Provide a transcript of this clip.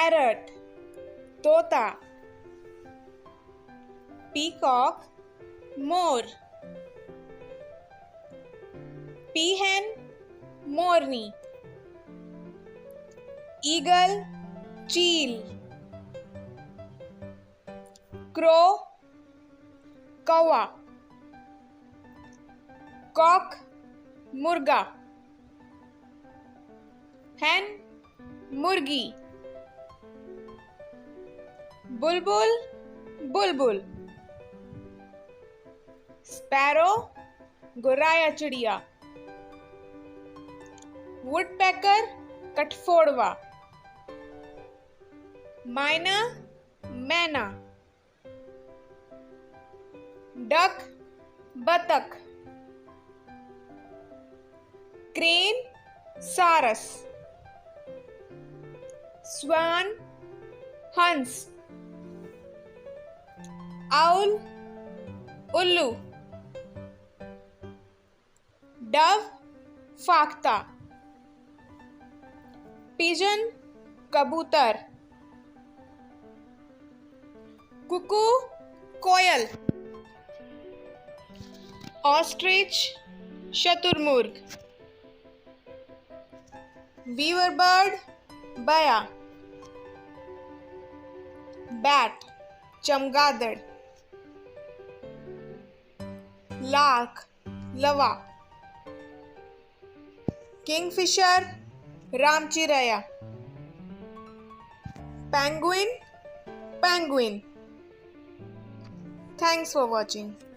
parrot, तोता. Peacock, मोर. peahen, मोरनी. eagle, चील. crow, कौवा. cock, मुर्गा. hen, मुर्गी. बुलबुल, बुलबुल. sparrow, गोराया चिड़िया. woodpecker, कठफोड़वा. mynah, मैना. duck, बतख. crane, सारस. swan, हंस. owl, उल्लू. dove, फाख्ता. pigeon, कबूतर. cuckoo, कोयल. ostrich, शतुरमुर्ग. weaver bird, बया. bat, चमगादड़. lark, लवा. kingfisher, रामचिरैया. penguin, penguin. Thanks for watching.